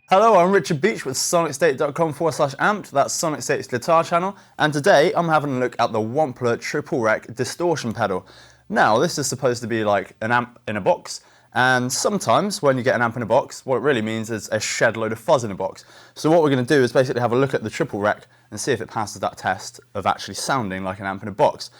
Hello, I'm Richard Beach with sonicstate.com/amp, that's Sonic State's guitar channel, and today I'm having a look at the Wampler Triple Rec distortion pedal. Now, this is supposed to be like an amp in a box, and sometimes when you get an amp in a box, what it really means is a shed load of fuzz in a box. So what we're going to do is basically have a look at the Triple Rec and see if it passes that test of actually sounding like an amp in a box.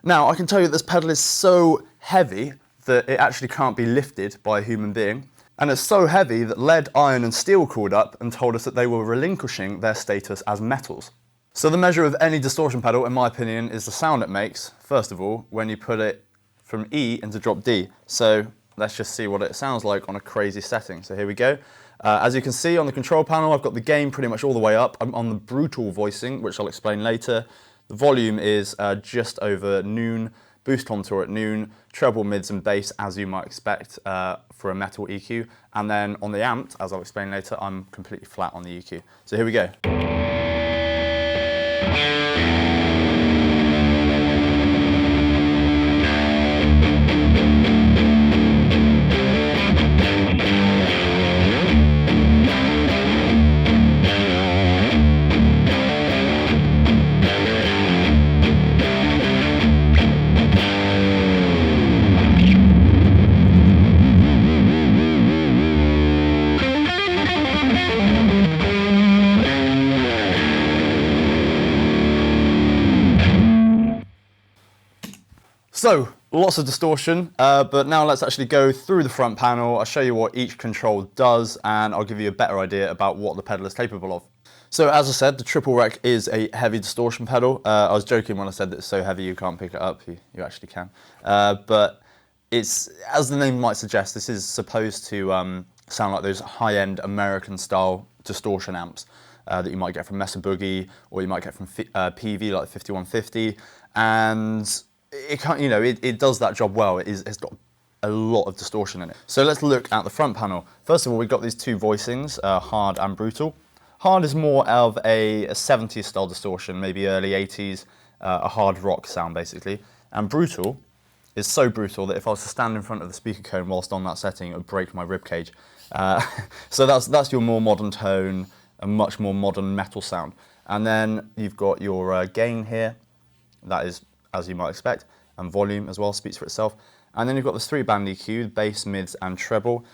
Now, I can tell you this pedal is so heavy that it actually can't be lifted by a human being. And it's so heavy that lead, iron and steel called up and told us that they were relinquishing their status as metals. So the measure of any distortion pedal, in my opinion, is the sound it makes, first of all, when you put it from E into drop D. So let's just see what it sounds like on a crazy setting. So here we go. As you can see on the control panel, I've got the gain pretty much all the way up. I'm on the brutal voicing, which I'll explain later. The volume is just over noon. Boost contour at noon, treble, mids and bass as you might expect for a metal EQ. And then on the amp, as I'll explain later, I'm completely flat on the EQ. So here we go. So, lots of distortion, but now let's actually go through the front panel. I'll show you what each control does, and I'll give you a better idea about what the pedal is capable of. So, as I said, the Triple Rec is a heavy distortion pedal. I was joking when I said that it's so heavy you can't pick it up. You actually can. But it's, as the name might suggest, this is supposed to sound like those high-end American-style distortion amps that you might get from Mesa Boogie, or you might get from PV, like 5150, and it can't, you know, it does that job well. It's got a lot of distortion in it. So let's look at the front panel. First of all, we've got these two voicings, hard and brutal. Hard is more of a 70s style distortion, maybe early 80s, a hard rock sound basically. And brutal is so brutal that if I was to stand in front of the speaker cone whilst on that setting, it would break my rib cage. So that's your more modern tone, a much more modern metal sound. And then you've got your gain here. That is, as you might expect, and volume as well speaks for itself. And then you've got this 3-band EQ, bass, mids and treble.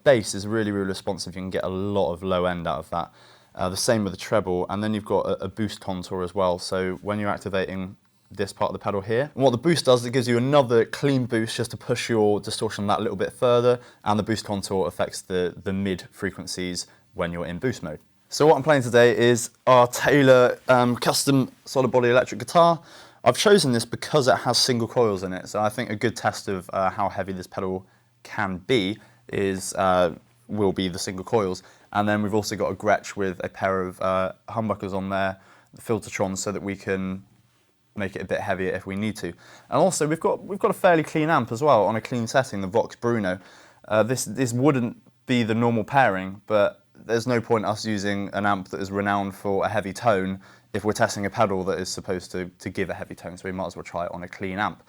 Bass is really, really responsive. You can get a lot of low end out of that. The same with the treble, and then you've got a boost contour as well. So when you're activating this part of the pedal here, and what the boost does, it gives you another clean boost just to push your distortion that little bit further, and the boost contour affects the mid frequencies when you're in boost mode. So what I'm playing today is our Taylor custom solid body electric guitar. I've chosen this because it has single coils in it, so I think a good test of how heavy this pedal can be will be the single coils. And then we've also got a Gretsch with a pair of humbuckers on there, the Filtertron, so that we can make it a bit heavier if we need to. And also we've got a fairly clean amp as well on a clean setting, the Vox Bruno. This wouldn't be the normal pairing, but there's no point us using an amp that is renowned for a heavy tone if we're testing a pedal that is supposed to give a heavy tone, so we might as well try it on a clean amp.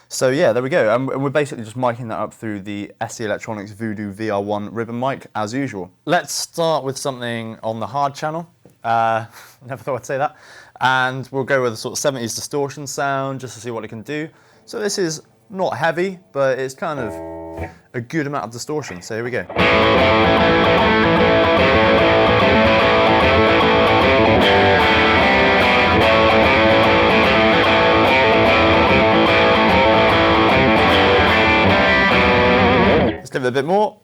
So yeah, there we go, and we're basically just miking that up through the SE Electronics Voodoo VR1 ribbon mic, as usual. Let's start with something on the hard channel. Never thought I'd say that. And we'll go with a sort of 70s distortion sound, just to see what it can do. So this is not heavy, but it's kind of a good amount of distortion, so here we go. Let's give it a bit more.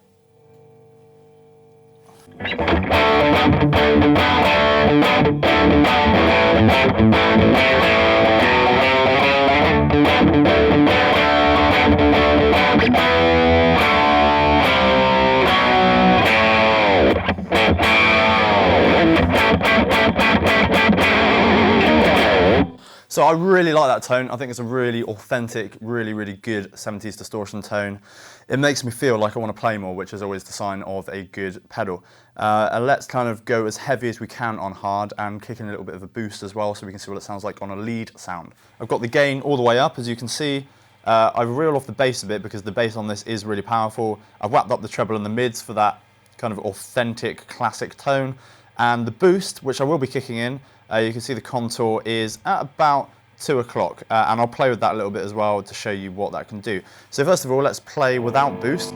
So I really like that tone. I think it's a really authentic, really, really good 70s distortion tone. It makes me feel like I want to play more, which is always the sign of a good pedal. And let's kind of go as heavy as we can on hard and kick in a little bit of a boost as well so we can see what it sounds like on a lead sound. I've got the gain all the way up, as you can see. I've reeled off the bass a bit because the bass on this is really powerful. I've whacked up the treble and the mids for that kind of authentic classic tone. And the boost, which I will be kicking in, you can see the contour is at about 2 o'clock, and I'll play with that a little bit as well to show you what that can do. So first of all, let's play without boost.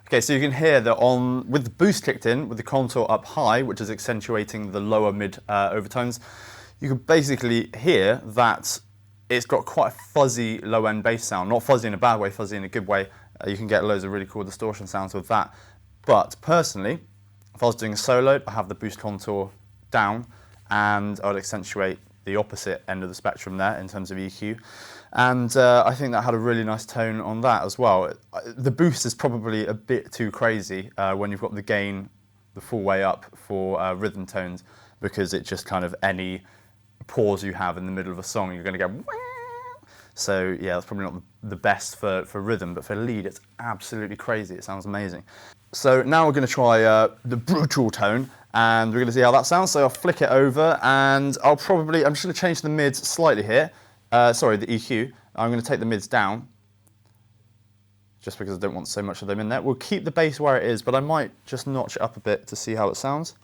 Okay, so you can hear that with the boost kicked in, with the contour up high, which is accentuating the lower mid overtones, you can basically hear that it's got quite a fuzzy low end bass sound. Not fuzzy in a bad way, fuzzy in a good way. You can get loads of really cool distortion sounds with that. But personally, if I was doing a solo, I have the boost contour down and I'd accentuate the opposite end of the spectrum there in terms of EQ. And I think that had a really nice tone on that as well. The boost is probably a bit too crazy when you've got the gain the full way up for rhythm tones, because it just kind of any pause you have in the middle of a song, you're going to go wah! So yeah, that's probably not the best for rhythm, but for lead it's absolutely crazy. It sounds amazing. So now we're going to try the brutal tone, and we're going to see how that sounds. So I'll flick it over, and I'm just going to change the mids slightly here. Sorry, the EQ. I'm going to take the mids down, just because I don't want so much of them in there. We'll keep the bass where it is, but I might just notch it up a bit to see how it sounds.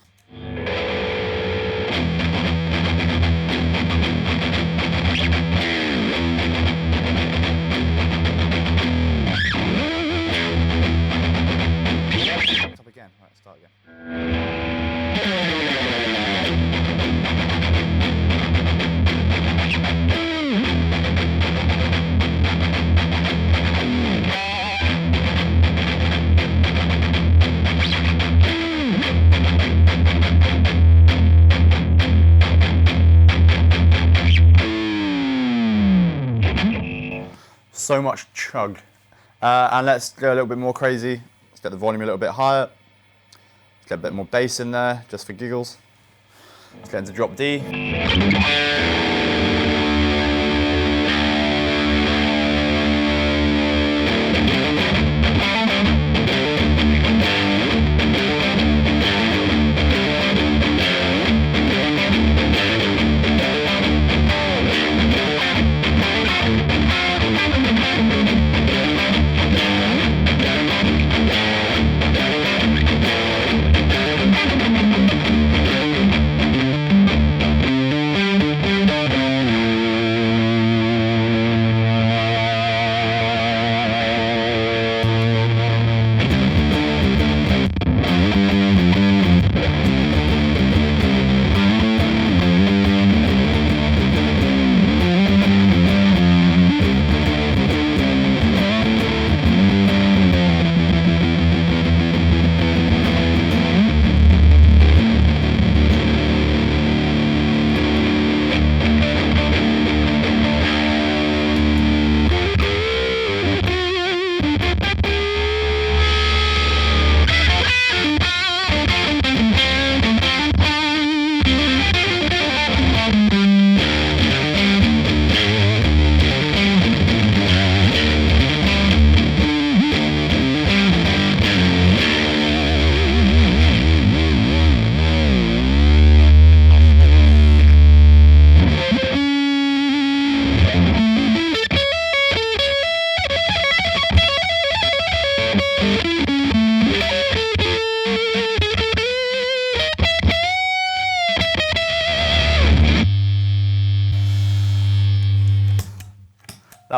Up again. Right, start again. So much chug. And let's go a little bit more crazy. Let's get the volume a little bit higher. Let's get a bit more bass in there, just for giggles. Let's get into drop D.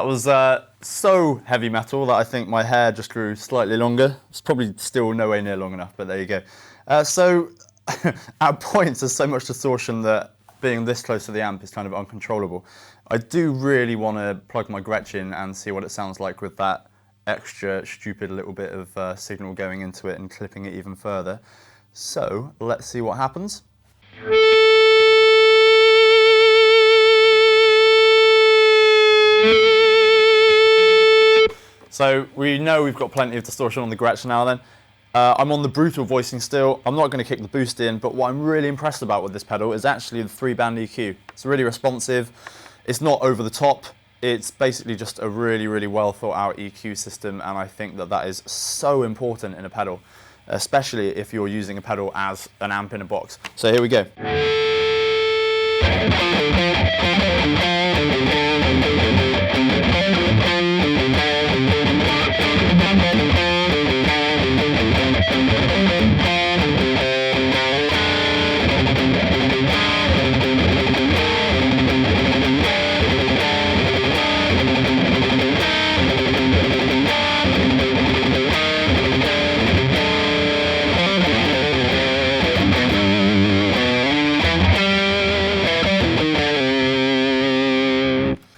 That was so heavy metal that I think my hair just grew slightly longer. It's probably still nowhere near long enough, but there you go. So at points there's so much distortion that being this close to the amp is kind of uncontrollable. I do really want to plug my Gretsch in and see what it sounds like with that extra stupid little bit of signal going into it and clipping it even further. So let's see what happens. So we know we've got plenty of distortion on the Gretsch now then. I'm on the brutal voicing still. I'm not going to kick the boost in, but what I'm really impressed about with this pedal is actually the 3-band EQ. It's really responsive. It's not over the top. It's basically just a really, really well thought out EQ system, and I think that that is so important in a pedal, especially if you're using a pedal as an amp in a box. So here we go.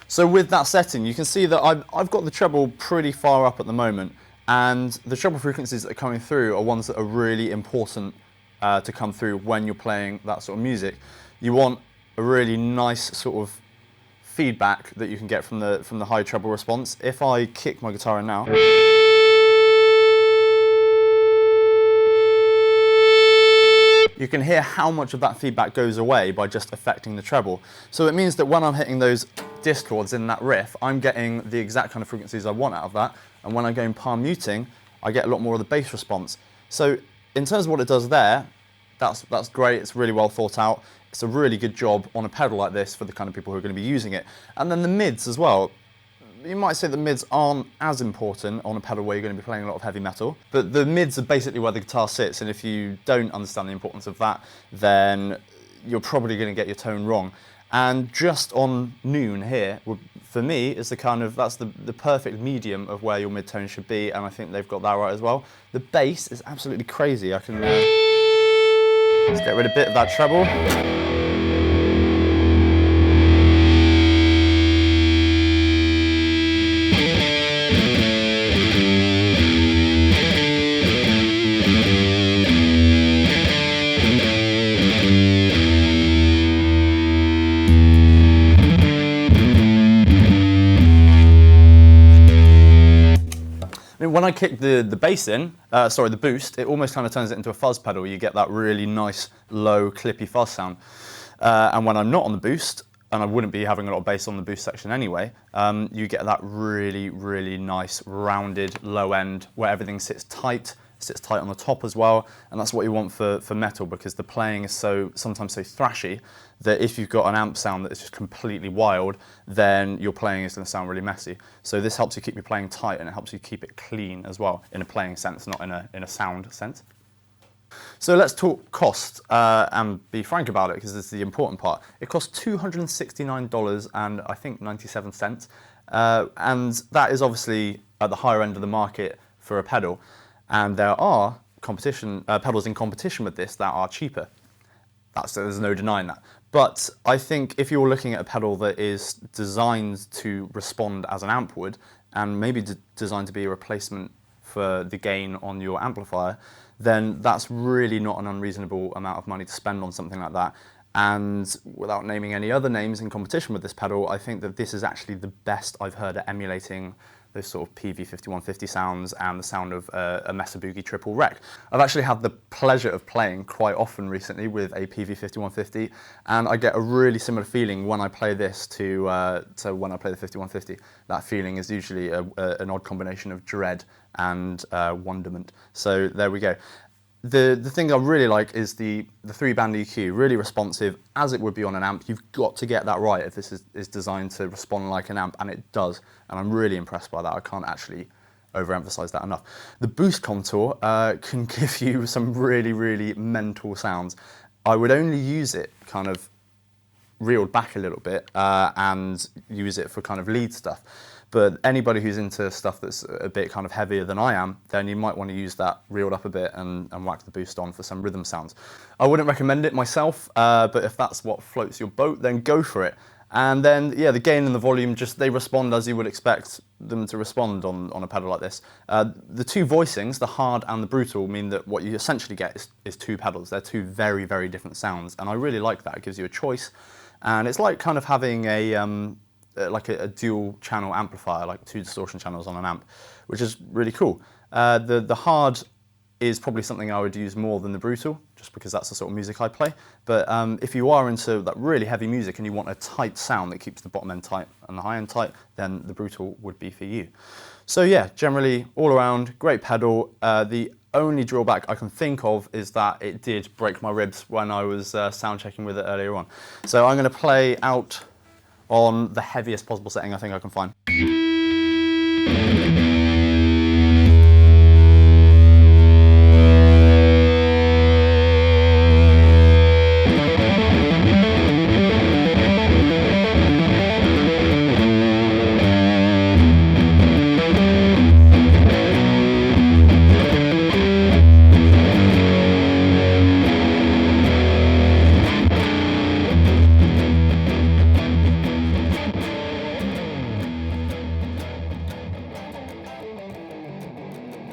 So with that setting, you can see that I've got the treble pretty far up at the moment, and the treble frequencies that are coming through are ones that are really important to come through when you're playing that sort of music. You want a really nice sort of feedback that you can get from the high treble response. If I kick my guitar in now, you can hear how much of that feedback goes away by just affecting the treble. So it means that when I'm hitting those discords in that riff, I'm getting the exact kind of frequencies I want out of that, and when I'm going palm muting, I get a lot more of the bass response. So in terms of what it does there, that's great, it's really well thought out. It's a really good job on a pedal like this for the kind of people who are going to be using it. And then the mids as well. You might say the mids aren't as important on a pedal where you're going to be playing a lot of heavy metal, but the mids are basically where the guitar sits, and if you don't understand the importance of that, then you're probably going to get your tone wrong. And just on noon here, for me, is the kind of, that's the perfect medium of where your mid-tone should be, and I think they've got that right as well. The bass is absolutely crazy. I can, let's get rid of a bit of that treble. When I kick the bass in, the boost, it almost kind of turns it into a fuzz pedal. You get that really nice, low, clippy fuzz sound. And when I'm not on the boost, and I wouldn't be having a lot of bass on the boost section anyway, you get that really, really nice, rounded, low end, where everything sits tight on the top as well, and that's what you want for metal, because the playing is sometimes so thrashy that if you've got an amp sound that is just completely wild, then your playing is going to sound really messy. So this helps you keep your playing tight, and it helps you keep it clean as well, in a playing sense, not in a sound sense. So let's talk cost and be frank about it, because this is the important part. It costs $269 and I think 97 cents, and that is obviously at the higher end of the market for a pedal. And there are pedals in competition with this that are cheaper. There's no denying that. But I think if you're looking at a pedal that is designed to respond as an amp would, and maybe designed to be a replacement for the gain on your amplifier, then that's really not an unreasonable amount of money to spend on something like that. And without naming any other names in competition with this pedal, I think that this is actually the best I've heard at emulating those sort of PV5150 sounds and the sound of a Mesa Boogie Triple Rec. I've actually had the pleasure of playing quite often recently with a PV5150, and I get a really similar feeling when I play this to when I play the 5150. That feeling is usually an odd combination of dread and wonderment. So there we go. The thing I really like is the 3-band EQ, really responsive, as it would be on an amp. You've got to get that right if this is designed to respond like an amp, and it does. And I'm really impressed by that. I can't actually overemphasize that enough. The boost contour can give you some really, really mental sounds. I would only use it kind of reeled back a little bit and use it for kind of lead stuff. But anybody who's into stuff that's a bit kind of heavier than I am, then you might want to use that reeled up a bit and whack the boost on for some rhythm sounds. I wouldn't recommend it myself, but if that's what floats your boat, then go for it. And then, yeah, the gain and the volume, just they respond as you would expect them to respond on a pedal like this. The two voicings, the hard and the brutal, mean that what you essentially get is two pedals. They're two very, very different sounds, and I really like that. It gives you a choice, and it's like kind of having a dual channel amplifier, like two distortion channels on an amp, which is really cool. The hard is probably something I would use more than the brutal, just because that's the sort of music I play. But if you are into that really heavy music and you want a tight sound that keeps the bottom end tight and the high end tight, then the brutal would be for you. So yeah, generally all around, great pedal. The only drawback I can think of is that it did break my ribs when I was sound checking with it earlier on. So I'm going to play out on the heaviest possible setting I think I can find.